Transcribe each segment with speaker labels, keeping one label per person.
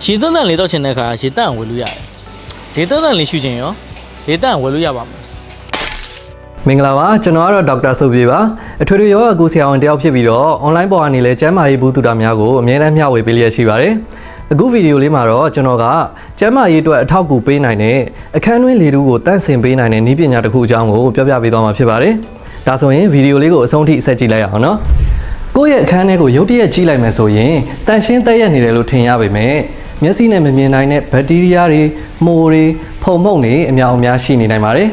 Speaker 1: ရေတန်လေးတော့ချင်တဲ့ခါရေတန်ဝယ်လို့ရတယ်ရေတန်လေးရှူချင်ရောရေတန်ဝယ်လို့ရပါမယ်
Speaker 2: မင်္ဂလာပါကျွန်တော်ကတော့ဒေါက်တာစုပြေပါအထွေထွေရောဂါကုဆရာဝန်တယောက်ဖြစ်ပြီးတော့ online ပေါ်ကနေလဲကျန်းမာရေးဘူးတူတာများကိုအမြဲတမ်းမျှဝေပေးလျက်ရှိပါတယ်အခုဗီဒီယိုလေးမှာတော့ကျွန်တော်ကကျန်းမာရေးအတွက်အထောက်အကူပေးနိုင်တဲ့အခန်းတွင်းလေထုကိုတန့်စင်ပေးနိုင်တဲ့နည်းပညာတစ်ခုအကြောင်းကိုပြောပြပေးသွားမှာဖြစ်ပါတယ်ဒါဆိုရင်ဗီဒီယိုလေးကိုအဆုံးထိဆက်ကြည့်လိုက်အောင်နော်ကိုယ့်ရဲ့အခန်းထဲကိုရုတ်တရက်ကြည့်လိုက်မယ်ဆိုရင်တန့်ရှင်းတက်ရက်နေတယ်လို့ထင်ရပေမဲ့မျက်စိနဲ့မမြင်နိုင်တဲ့ဘက်တီးရီးယားတွေမှိုတွေဖုံမုန့်တွေအများအများရှိနေနိုင်ပါတယ်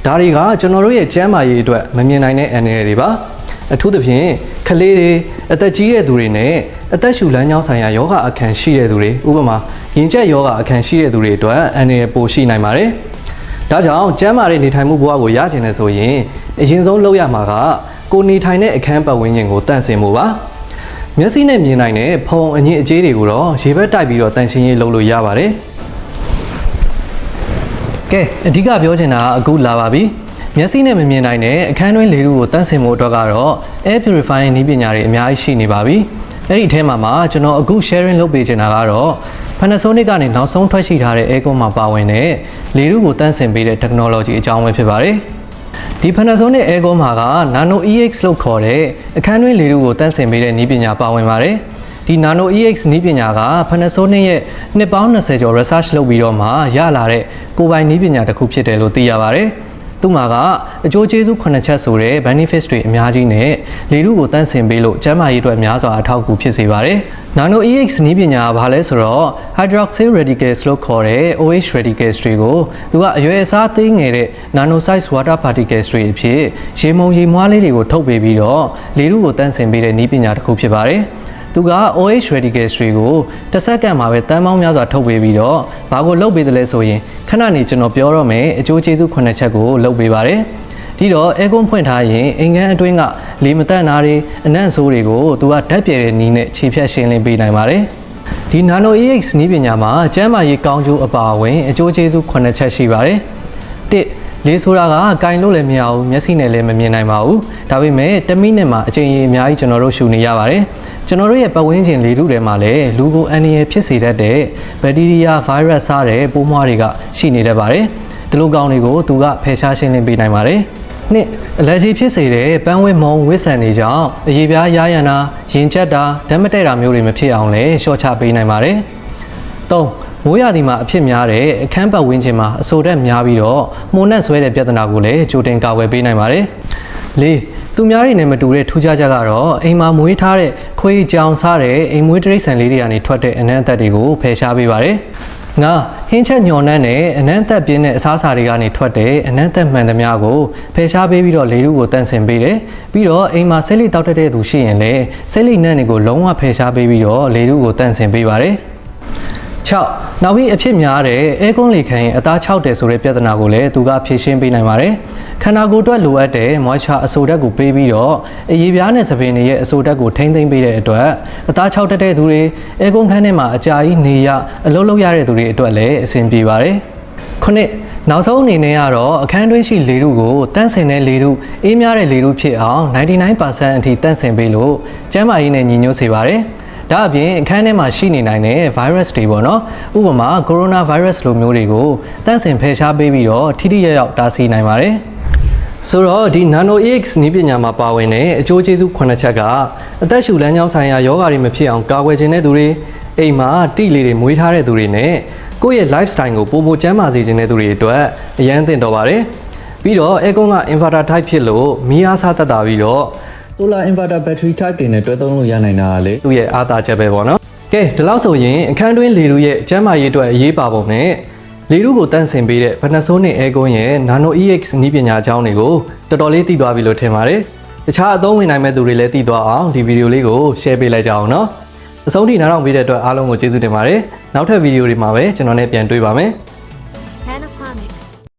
Speaker 2: ဒါတွေကကျွန်တော်တို့ရဲ့ကျန်းမာရေးအတွက်မမြင်နိုင်တဲ့အန္တရာယ်တွေပါအထူးသဖြင့်ကလေးတွေအသက်ကြီးတဲ့သူတွေနဲ့အသက်ရှူလမ်းကြောင်းဆိုင်ရာယောဂအခန်းရှိတဲ့သူတွေဥပမာရင်ကျက်ယောဂအခန်းရှိတဲ့သူတွေအတွက်အန္တရာယ်ပိုရှိနိုင်ပါတယ်ဒါကြောင့်ကျန်းမာတဲ့နေထိုင်မှုဘဝကိုရချင်တယ်ဆိုရင်အရင်ဆုံးလုပ်ရမှာကကိုနေထိုင်တဲ့အခန်းပတ်ဝန်းကျင်ကိုတန့်စင်မှုပါမျက်စိနဲ့မြင်နိုင်တဲ့ဖုံအညစ်အကြေးတွေကိုတော့ရေဘက်တိုက်ပြီးတော့တန့်ရှင်းရေးလုပ်လို့ရပါတယ်ကဲအဓိကပြောချင်တာကအခုလာပါပြီမျက်စိနဲ့မမြင်နိုင်တဲ့အခန်းတွင်းလေထုကိုတန့်စင်မှုအတွက်ကတော့ air purifying နည်းပညာတွေအများကြီးရှိနေပါပြီအဲ့ဒီအထဲမှာကျွန်တော်အခု sharing လုပ်ပေးချင်တာကတော့ Panasonic ကနေနောက်ဆုံးထွက်ရှိထားတဲ့ aircon မှာပါဝင်တဲ့လေထုကိုတန့်စင်ပေးတဲ့ technology အကြောင်းပဲဖြစ်ပါတယ်ဒီ Panasonic aircon မှာက Nano EX လို့ခေါ်တဲ့အခန်းတွင်းလေထုကိုတန့်စင်ပေးတဲ့နည်းပညာပါဝင်ပါတယ်ဒီ Nano EX နည်းပညာက Panasonic ရဲ့နှစ်ပေါင်း20ကျော် research လုပ်ပြီးတော့မှရလာတဲ့ကိုယ်ပိုင်နည်းပညာတစ်ခုဖြစ်တယ်လို့သိရပါတယ်သူမှာကအကျိုးကျေးဇူး9ချက်ဆိုတဲ့ benefits တွေအများကြီးနဲ့လေထုကိုတန့်စင်ပေးလို့ကျန်းမာရေးအတွက်များစွာအထောက်အကူဖြစ်စေပါတယ်။ Nano EX နည်းပညာကဘာလဲဆိုတော့ hydroxyl radicals လို့ခေါ်တဲ့ OH radicals တွေကိုသူကအရွယ်အစားသေးငယ်တဲ့ nano size water particles တွေအဖြစ်ရေမုန်ရေမွှားလေးတွေကိုထုတ်ပေးပြီးတော့လေထုကိုတန့်စင်ပေးတဲ့နည်းပညာတစ်ခုဖြစ်ပါတယ်။သူက OH radicals တွေကိုတစ်စက္ကန့်မှာပဲတန်းပေါင်းများစွာထုတ်ပေးပြီးတော့ဘာကိုလုပ်ပေးတယ်လဲဆိုရင်ခဏနေကျွန်တော်ပြောတော့မယ်အကျိုးကျေးဇူး9ချက်ကိုလုပ်ပေးပါတယ်ဒီတော့ aircon ဖွင့်ထားရင်အိမ်ခန်းအတွင်းကလေမတန့်တာတွေအနံ့ဆိုးတွေကိုသူကဓာတ်ပြဲတဲ့နည်းနဲ့ခြေဖြတ်ရှင်းလင်းပေးနိုင်ပါတယ်ဒီ Nano EX နည်းပညာမှာကျန်းမာရေးကောင်းကျိုးအပါအဝင်အကျိုးကျေးဇူး9ချက်ရှိပါတယ်1လေဆိုတာကကင်လို့လည်းမရဘူးမျက်စိနဲ့လည်းမမြင်နိုင်ပါဘူးဒါပေမဲ့1မိနစ်မှာအချိန်ကြီးအများကြီးကျွန်တော်တို့ရှူနေရပါတယ်ကျွန်တော်တို့ရဲ့ပတ်ဝန်းကျင်လေထုထဲမှာလည်းလူကိုအန္တရာယ်ဖြစ်စေတတ်တဲ့ဘက်တီးရီးယားဗိုင်းရပ်စ်စတဲ့ပိုးမွှားတွေကရှိနေတတ်ပါတယ်ဒီလိုကောင်တွေကိုသူကဖယ်ရှားရှင်းလင်းပေးနိုင်ပါတယ်နှစ်အလယ်ဂျီဖြစ်စေတဲ့ပန်းဝင်းမုံဝစ်ဆန်တွေကြောင့်အရေပြားယားယံတာရင်ကျက်တာဓာတ်မတည့်တာမျိုးတွေမဖြစ်အောင်လည်းရှော့ချပေးနိုင်ပါတယ်၃မိုးရာသီမှာအဖြစ်များတဲ့အခန်းပတ်ဝန်းကျင်မှာအဆိုးဓာတ်များပြီးတော့မှုန်နဲ့ဆွဲတဲ့ပြဿနာကိုလည်းကြိုတင်ကာကွယ်ပေးနိုင်ပါတယ်၄သူများတွေနဲ့မတူတဲ့ထူးခြားချက်ကတော့အိမ်မှာမွေးထားတဲ့ခွေးကြောင်စားတဲ့အိမ်မွေးတိရစ္ဆာန်လေးတွေကနေထွက်တဲ့အနံ့အသက်တွေကိုဖယ်ရှားပေးပါတယ်ငါဟင်းချက်ညော်နှမ်းနဲ့အနံ့သက်ပြင်းတဲ့အစားအစာတွေကနေထွက်တဲ့အနံ့သက်မှန်သမျှကိုဖယ်ရှားပေးပြီးတော့လေထုကိုတန့်စင်ပေးတယ်ပြီးတော့အိမ်မှာဆဲလီတောက်တတ်တဲ့သူရှိရင်လည်းဆဲလီနှံ့တွေကိုလုံးဝဖယ်ရှားပေးပြီးတော့လေထုကိုတန့်စင်ပေးပါတယ်6နောက်ပြီးအဖြစ်များတဲ့အဲကွန်းလေခံရင်အသား6တယ်ဆိုတဲ့ပြဿနာကိုလည်းသူကဖြေရှင်းပေးနိုင်ပါတယ်ခန္ဓာကိုယ်အတွက်လိုအပ်တဲ့ moisture အဆိုဓာတ်ကိုပေးပြီးတော့အရည်ပြားနဲ့သပင်တွေရဲ့အဆိုဓာတ်ကိုထိန်းသိမ်းပေးတဲ့အတွက်အသား6တက်တဲ့သူတွေအဲကွန်းခန်းထဲမှာအကြာကြီးနေရအလုပ်လုပ်ရတဲ့သူတွေအတွက်လည်းအဆင်ပြေပါတယ်9နောက်ဆုံးအနေနဲ့ကတော့အခန်းတွင်းရှိလေထုကိုတန့်စင်တဲ့လေထုအေးမြတဲ့လေထုဖြစ်အောင် 99% အထိတန့်စင်ပေးလို့ကျန်းမာရေးနဲ့ညီညွတ်စေပါတယ်ဒါအပြင်အခန်းထဲမှာရှိနေနိုင်တဲ့ virus တွေပေါ့နော်ဥပမာ coronavirus လိုမျိုးတွေကိုတန့်စင်ဖယ်ရှားပေးပြီးတော့ထိထိရောက်တားဆီးနိုင်ပါတယ်ဆိုတော့ဒီ Nano EX နည်းပညာမှာပါဝင်တဲ့အကျိုးကျေးဇူး9ချက်ကအသက်ရှူလမ်းကြောင်းဆိုင်ရာယောဂါတွေမဖြစ်အောင်ကာကွယ်ခြင်းတဲ့သူတွေအိမ်မှာတိလေးတွေမွေးထားတဲ့သူတွေနဲ့ကိုယ့်ရဲ့ lifestyle ကိုပိုမိုကျန်းမာစေခြင်းတဲ့သူတွေအတွက်အရန်သင့်တော်ပါတယ်ပြီးတော့ aircon က inverter type ဖြစ်လို့မီးအားစားတတ်တာပြီးတော့solar inverter battery type တွေနဲ့တွဲသုံးလို့ရနိုင်တာလေသူ့ရဲ့အားသာချက်ပဲပေါ့နော်ကဲဒီလောက်ဆိုရင်အခန်းတွင်းလေထုရဲ့ကျန်းမာရေးအတွက်အရေးပါပုံနဲ့လေထုကိုတန့်စင်ပေးတဲ့ Panasonic aircon ရဲ့ Nano EX နည်းပညာအကြောင်းတွေကိုတော်တော်လေးသိသွားပြီလို့ထင်ပါတယ်တခြားအသုံးဝင်နိုင်မဲ့သူတွေလည်းသိသွားအောင်ဒီဗီဒီယိုလေးကို share ပေးလိုက်ကြအောင်နော်အဆုံးထိနားထောင်ပေးတဲ့အတွက်အားလုံးကိုကျေးဇူးတင်ပါတယ်နောက်ထပ်ဗီဒီယိုတွေမှာပဲကျွန်တော်နဲ့ပြန်တွေ့ပါမယ်